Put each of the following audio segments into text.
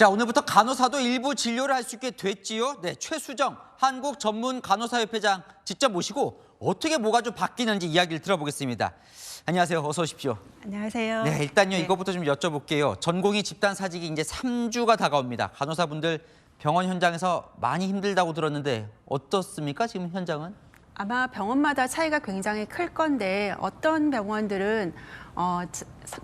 자, 오늘부터 간호사도 일부 진료를 할 수 있게 됐지요. 네, 최수정 한국전문간호사협회장 직접 모시고 어떻게 뭐가 좀 바뀌는지 이야기를 들어보겠습니다. 안녕하세요. 어서 오십시오. 안녕하세요. 네, 일단요 이것부터 좀 여쭤볼게요. 전공의 집단 사직이 이제 3주가 다가옵니다. 간호사분들 병원 현장에서 많이 힘들다고 들었는데 어떻습니까? 지금 현장은? 아마 병원마다 차이가 굉장히 클 건데 어떤 병원들은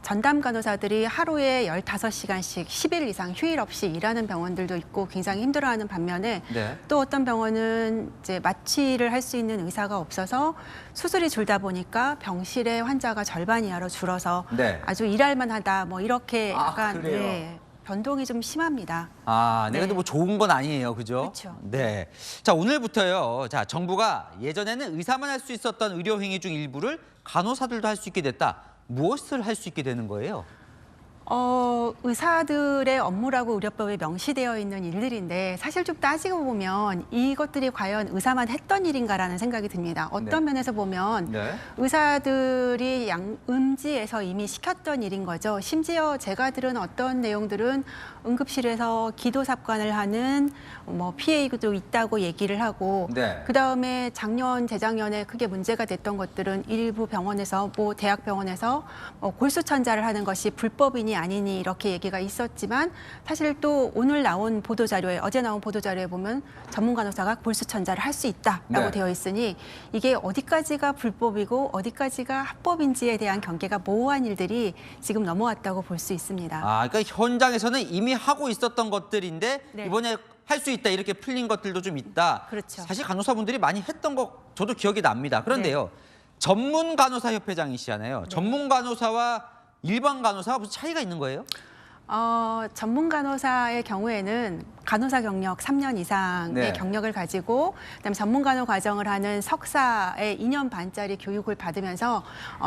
전담 간호사들이 하루에 15시간씩 10일 이상 휴일 없이 일하는 병원들도 있고 굉장히 힘들어하는 반면에 네. 또 어떤 병원은 이제 마취를 할 수 있는 의사가 없어서 수술이 줄다 보니까 병실에 환자가 절반 이하로 줄어서 네. 아주 일할 만하다 뭐 이렇게 아, 약간 그래요? 네, 변동이 좀 심합니다. 아, 네. 네. 근데 뭐 좋은 건 아니에요. 그죠? 그렇죠. 네. 자, 오늘부터요. 자, 정부가 예전에는 의사만 할 수 있었던 의료 행위 중 일부를 간호사들도 할 수 있게 됐다. 무엇을 할 수 있게 되는 거예요? 의사들의 업무라고 의료법에 명시되어 있는 일들인데 사실 좀 따지고 보면 이것들이 과연 의사만 했던 일인가라는 생각이 듭니다. 어떤 네. 면에서 보면 네. 의사들이 음지에서 이미 시켰던 일인 거죠. 심지어 제가 들은 어떤 내용들은 응급실에서 기도 삽관을 하는 뭐 PA도 있다고 얘기를 하고 네. 그다음에 작년, 재작년에 크게 문제가 됐던 것들은 일부 병원에서 뭐 대학병원에서 골수천자를 하는 것이 불법이니 아니니 이렇게 얘기가 있었지만 사실 또 오늘 나온 보도자료에 어제 나온 보도자료에 보면 전문 간호사가 골수천자를 할 수 있다라고 네. 되어 있으니 이게 어디까지가 불법이고 어디까지가 합법인지에 대한 경계가 모호한 일들이 지금 넘어왔다고 볼 수 있습니다. 아, 그러니까 현장에서는 이미 하고 있었던 것들인데 네. 이번에 할 수 있다 이렇게 풀린 것들도 좀 있다. 그렇죠. 사실 간호사분들이 많이 했던 거 저도 기억이 납니다. 그런데요. 전문 간호사 협회장이시잖아요. 전문 간호사와 일반 간호사가 무슨 차이가 있는 거예요? 전문 간호사의 경우에는 간호사 경력 3년 이상의 네. 경력을 가지고 그다음에 전문 간호 과정을 하는 석사의 2년 반짜리 교육을 받으면서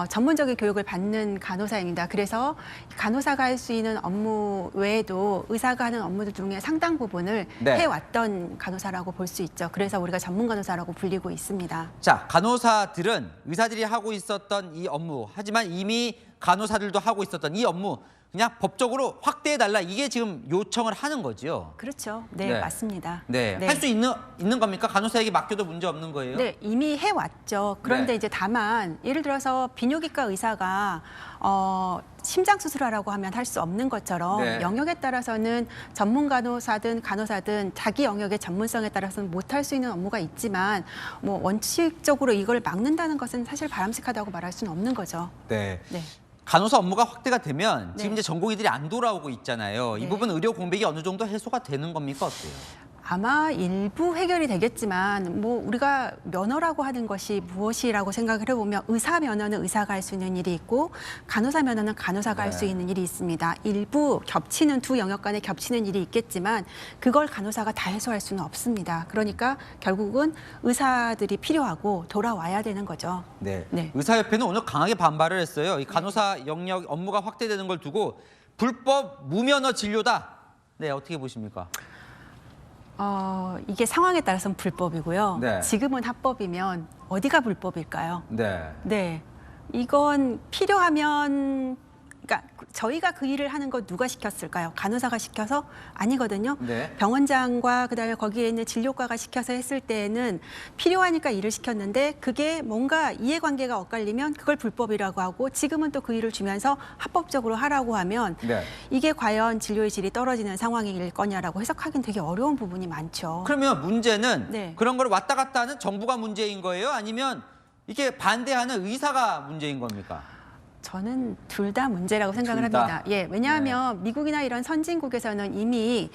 전문적인 교육을 받는 간호사입니다. 그래서 간호사가 할 수 있는 업무 외에도 의사가 하는 업무들 중에 상당 부분을 네. 해왔던 간호사라고 볼 수 있죠. 그래서 우리가 전문 간호사라고 불리고 있습니다. 자, 간호사들은 의사들이 하고 있었던 이 업무, 하지만 이미 간호사들도 하고 있었던 이 업무 그냥 법적으로 확대해달라 이게 지금 요청을 하는 거죠. 그렇죠. 네, 네. 맞습니다. 네, 할 수 있는 겁니까? 간호사에게 맡겨도 문제 없는 거예요? 네, 이미 해왔죠. 그런데 네. 이제 다만 예를 들어서 비뇨기과 의사가 심장 수술하라고 하면 할 수 없는 것처럼 네. 영역에 따라서는 전문 간호사든 간호사든 자기 영역의 전문성에 따라서는 못할 수 있는 업무가 있지만 뭐 원칙적으로 이걸 막는다는 것은 사실 바람직하다고 말할 수는 없는 거죠. 네. 네. 간호사 업무가 확대가 되면 지금 네. 이제 전공의들이 안 돌아오고 있잖아요. 이 네. 부분 의료 공백이 어느 정도 해소가 되는 겁니까? 어때요? 아마 일부 해결이 되겠지만 뭐 우리가 면허라고 하는 것이 무엇이라고 생각을 해보면 의사 면허는 의사가 할 수 있는 일이 있고 간호사 면허는 간호사가 할 수 네. 있는 일이 있습니다. 일부 겹치는 두 영역 간에 겹치는 일이 있겠지만 그걸 간호사가 다 해소할 수는 없습니다. 그러니까 결국은 의사들이 필요하고 돌아와야 되는 거죠. 네. 네. 의사협회는 오늘 강하게 반발을 했어요. 이 간호사 영역 업무가 확대되는 걸 두고 불법 무면허 진료다. 네, 어떻게 보십니까? 이게 상황에 따라서는 불법이고요. 네. 지금은 합법이면 어디가 불법일까요? 네. 네, 이건 필요하면, 그러니까 저희가 그 일을 하는 거 누가 시켰을까요? 간호사가 시켜서? 아니거든요. 네. 병원장과 그다음에 거기에 있는 진료과가 시켜서 했을 때에는 필요하니까 일을 시켰는데 그게 뭔가 이해관계가 엇갈리면 그걸 불법이라고 하고 지금은 또 그 일을 주면서 합법적으로 하라고 하면 네. 이게 과연 진료의 질이 떨어지는 상황일 거냐라고 해석하기는 되게 어려운 부분이 많죠. 그러면 문제는 네. 그런 걸 왔다 갔다 하는 정부가 문제인 거예요? 아니면 이게 반대하는 의사가 문제인 겁니까? 저는 둘 다 문제라고 생각을 둘 다? 합니다. 예, 왜냐하면 미국이나 이런 선진국에서는 이미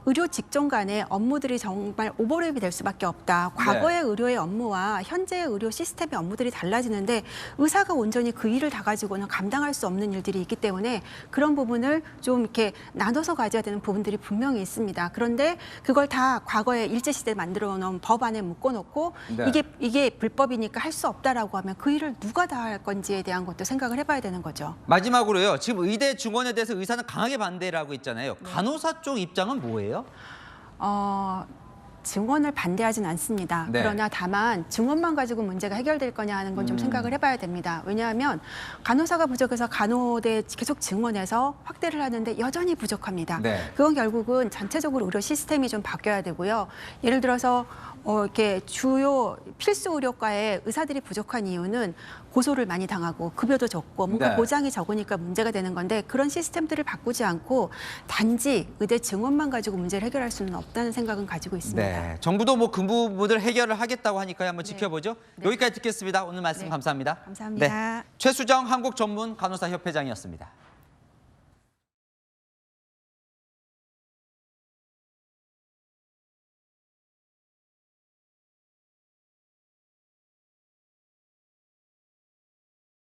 의료 직종 간의 업무들이 정말 오버랩이 될 수밖에 없다. 과거의 의료의 업무와 현재의 의료 시스템의 업무들이 달라지는데 의사가 온전히 그 일을 다 가지고는 감당할 수 없는 일들이 있기 때문에 그런 부분을 좀 이렇게 나눠서 가져야 되는 부분들이 분명히 있습니다. 그런데 그걸 다 과거에 일제시대에 만들어 놓은 법 안에 묶어놓고 네. 이게 불법이니까 할 수 없다라고 하면 그 일을 누가 다 할 건지에 대한 것도 생각을 해봐야 되는 거죠. 마지막으로요. 지금 의대 증원에 대해서 의사는 강하게 반대를 하고 있잖아요. 네. 간호사 쪽 입장은 뭐예요? 증원을 반대하진 않습니다. 네. 그러나 다만 증원만 가지고 문제가 해결될 거냐 하는 건 좀 생각을 해봐야 됩니다. 왜냐하면 간호사가 부족해서 간호대 계속 증원해서 확대를 하는데 여전히 부족합니다. 네. 그건 결국은 전체적으로 의료 시스템이 좀 바뀌어야 되고요. 예를 들어서 이렇게 주요 필수 의료과에 의사들이 부족한 이유는 고소를 많이 당하고 급여도 적고 뭔가 네. 보장이 적으니까 문제가 되는 건데 그런 시스템들을 바꾸지 않고 단지 의대 증원만 가지고 문제를 해결할 수는 없다는 생각은 가지고 있습니다. 네, 정부도 뭐 그 부분을 해결을 하겠다고 하니까요. 한번 지켜보죠. 네. 여기까지 듣겠습니다. 오늘 말씀 네. 감사합니다. 감사합니다. 최수정 한국전문간호사협회장이었습니다.